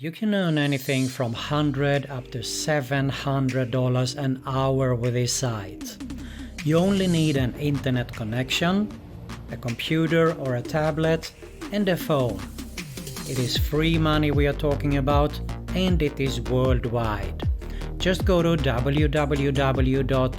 You can earn anything from $100 up to $700 an hour with this site. You only need an internet connection, a computer or a tablet, and a phone. It is free money we are talking about, and it is worldwide. Just go to www.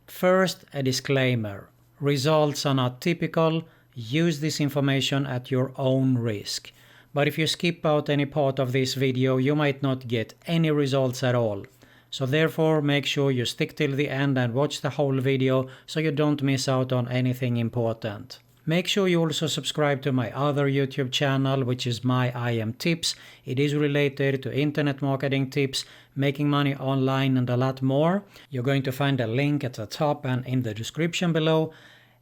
First, a disclaimer. Results are not typical. Use this information at your own risk. But if you skip out any part of this video, you might not get any results at all. So therefore, make sure you stick till the end and watch the whole video so you don't miss out on anything important. Make sure you also subscribe to my other YouTube channel, which is My IM Tips. It is related to internet marketing tips, making money online, and a lot more. You're going to find a link at the top and in the description below.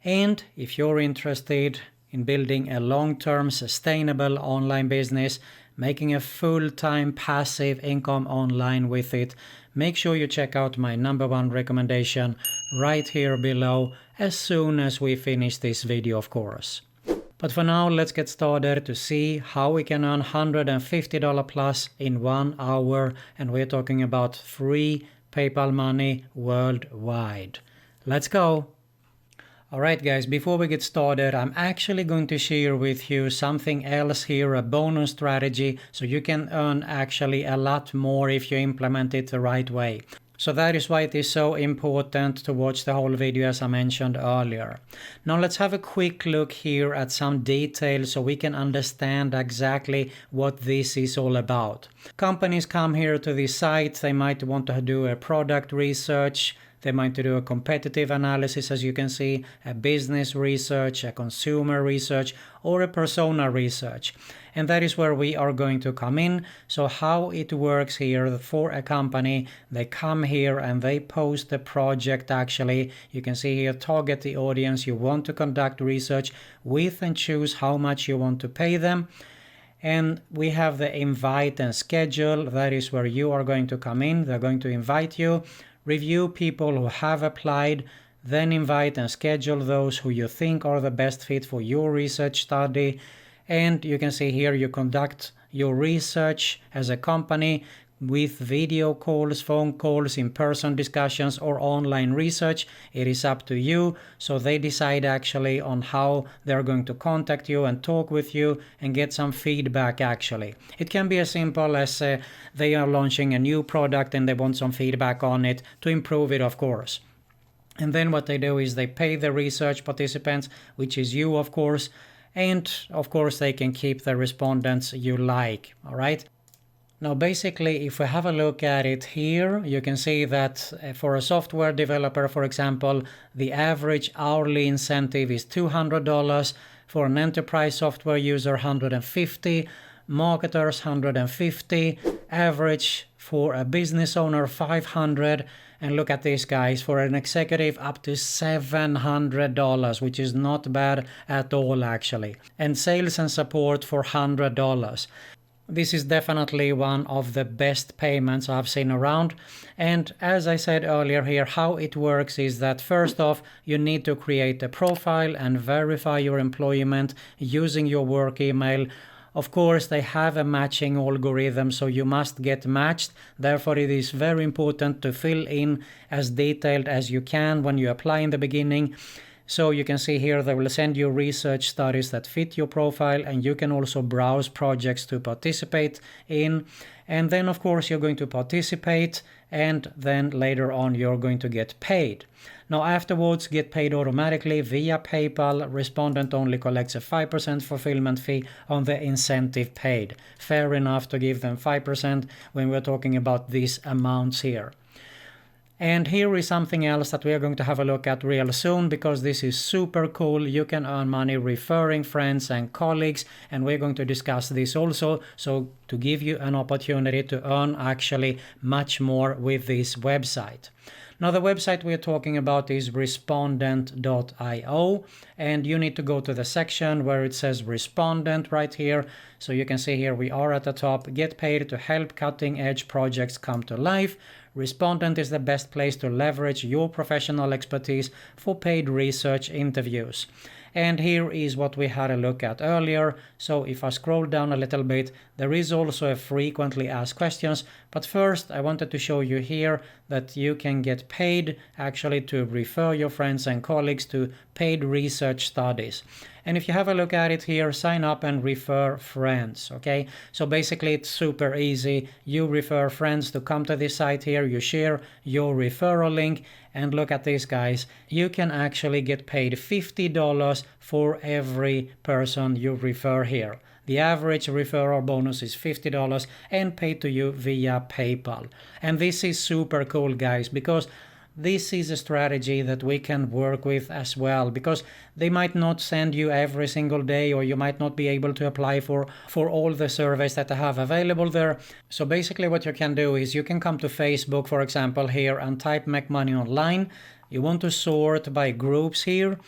And if you're interested in building a long-term sustainable online business, making a full-time passive income online with it, make sure you check out my #1 recommendation right here below as soon as we finish this video, of course. But for now, let's get started to see how we can earn $150 plus in 1 hour, and we're talking about free PayPal money worldwide. Let's go! Alright guys, before we get started, I'm actually going to share with you something else here, a bonus strategy, so you can earn actually a lot more if you implement it the right way. So that is why it is so important to watch the whole video as I mentioned earlier. Now let's have a quick look here at some details so we can understand exactly what this is all about. Companies come here to this site, they might want to do a product research, they might do a competitive analysis, as you can see, a business research, a consumer research, or a persona research. And that is where we are going to come in. So how it works here for a company, they come here and they post the project actually. You can see here, target the audience you want to conduct research with and choose how much you want to pay them. And we have the invite and schedule. That is where you are going to come in. They're going to invite you. Review people who have applied, then invite and schedule those who you think are the best fit for your research study. And you can see here you conduct your research as a company with video calls, phone calls, in-person discussions, or online research. It is up to you. So they decide actually on how they're going to contact you and talk with you and get some feedback actually. It can be as simple as they are launching a new product and they want some feedback on it to improve it, of course. And then what they do is they pay the research participants, which is you, of course. And of course they can keep the respondents you like, all right? Now basically, if we have a look at it here, you can see that for a software developer, for example, the average hourly incentive is $200, for an enterprise software user $150, marketers $150, average for a business owner $500, and look at this guys, for an executive up to $700, which is not bad at all actually, and sales and support for $100. This is definitely one of the best payments I've seen around. And as I said earlier here, how it works is that first off, you need to create a profile and verify your employment using your work email. Of course, they have a matching algorithm, so you must get matched. Therefore, it is very important to fill in as detailed as you can when you apply in the beginning. So you can see here they will send you research studies that fit your profile, and you can also browse projects to participate in. And then of course you're going to participate, and then later on you're going to get paid. Now afterwards, get paid automatically via PayPal. Respondent only collects a 5% fulfillment fee on the incentive paid. Fair enough to give them 5% when we're talking about these amounts here. And here is something else that we are going to have a look at real soon, because this is super cool. You can earn money referring friends and colleagues, and we're going to discuss this also, so to give you an opportunity to earn actually much more with this website. Now the website we're talking about is Respondent Dot Io, and you need to go to the section where it says Respondent right here. So you can see here we are at the top, get paid to help cutting edge projects come to life. Respondent is the best place to leverage your professional expertise for paid research interviews. And here is what we had a look at earlier. So if I scroll down a little bit, there is also a frequently asked questions. But first, I wanted to show you here that you can get paid actually to refer your friends and colleagues to paid research studies. And if you have a look at it here, sign up and refer friends, okay? So basically it's super easy. You refer friends to come to this site here, you share your referral link, and look at this, guys. You can actually get paid $50 for every person you refer here. The average referral bonus is $50 and paid to you via PayPal. And this is super cool, guys, because this is a strategy that we can work with as well, because they might not send you every single day, or you might not be able to apply for all the surveys that I have available there. So basically what you can do is you can come to Facebook, for example, here, and type Make Money Online. You want to sort by groups here.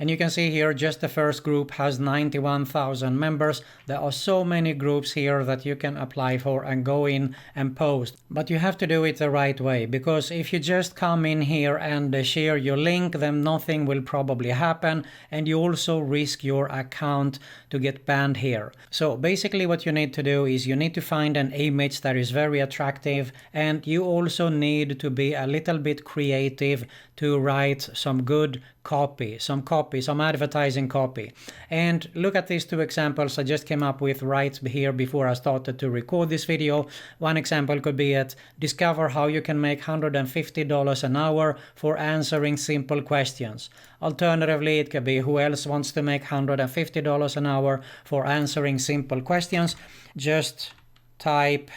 And you can see here just the first group has 91,000 members. There are so many groups here that you can apply for and go in and post. But you have to do it the right way, because if you just come in here and share your link, then nothing will probably happen, and you also risk your account to get banned here. So basically what you need to do is you need to find an image that is very attractive, and you also need to be a little bit creative to write some good copy, some advertising copy. And look at these two examples I just came up with right here before I started to record this video. One example could be at discover how you can make $150 an hour for answering simple questions. Alternatively, it could be who else wants to make $150 an hour for answering simple questions. Just type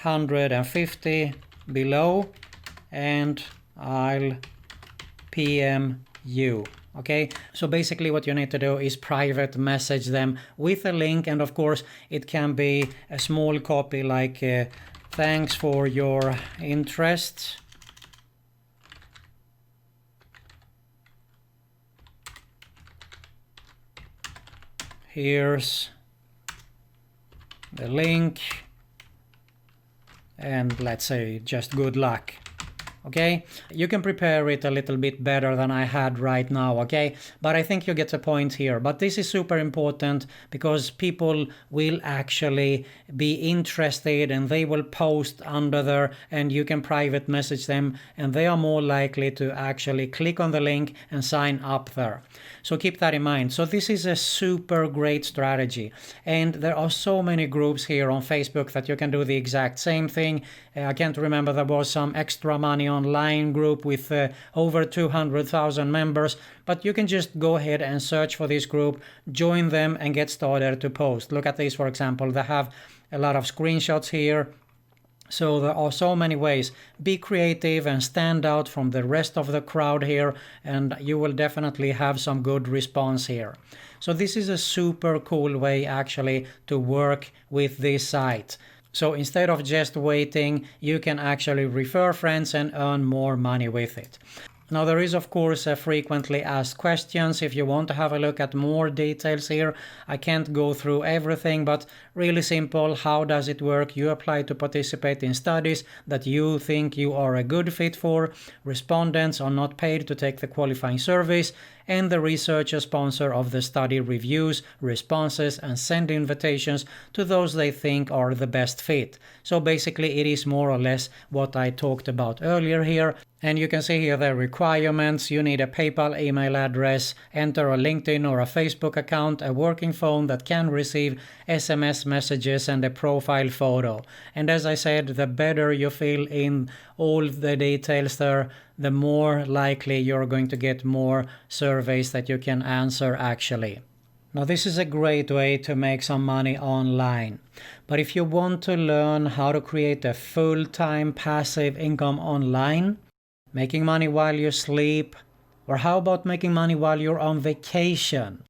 150 below and I'll PM you. Okay, so basically what you need to do is private message them with a link, and of course it can be a small copy like thanks for your interest. Here's the link, and let's say just good luck. Okay, you can prepare it a little bit better than I had right now, okay, but I think you get the point here. But this is super important because people will actually be interested and they will post under there, and you can private message them, and they are more likely to actually click on the link and sign up there. So keep that in mind. So this is a super great strategy, and there are so many groups here on Facebook that you can do the exact same thing. I can't remember, there was some Extra Money Online group with over 200,000 members, but you can just go ahead and search for this group, join them, and get started to post. Look at this, for example. They have a lot of screenshots here. So there are so many ways. Be creative and stand out from the rest of the crowd here, and you will definitely have some good response here. So this is a super cool way actually to work with this site. So instead of just waiting, you can actually refer friends and earn more money with it. Now there is of course a frequently asked questions. If you want to have a look at more details here, I can't go through everything, but really simple. How does it work? You apply to participate in studies that you think you are a good fit for. Respondents are not paid to take the qualifying surveys, and the researcher sponsor of the study reviews responses and send invitations to those they think are the best fit. So basically it is more or less what I talked about earlier here. And you can see here the requirements. You need a PayPal email address, enter a LinkedIn or a Facebook account, a working phone that can receive SMS messages, and a profile photo. And as I said, the better you fill in all the details there, the more likely you're going to get more surveys that you can answer actually. Now this is a great way to make some money online. But if you want to learn how to create a full-time passive income online, making money while you sleep, or how about making money while you're on vacation?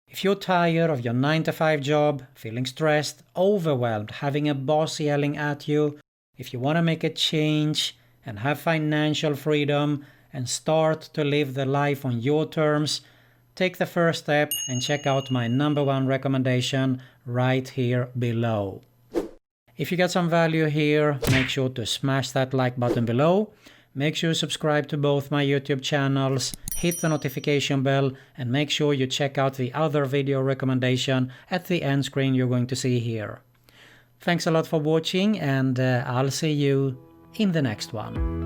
If you're tired of your 9-to-5 job, feeling stressed, overwhelmed, having a boss yelling at you, if you want to make a change and have financial freedom and start to live the life on your terms, take the first step and check out my #1 recommendation right here below. If you got some value here, make sure to smash that like button below. Make sure you subscribe to both my YouTube channels, hit the notification bell, and make sure you check out the other video recommendation at the end screen you're going to see here. Thanks a lot for watching, and I'll see you in the next one.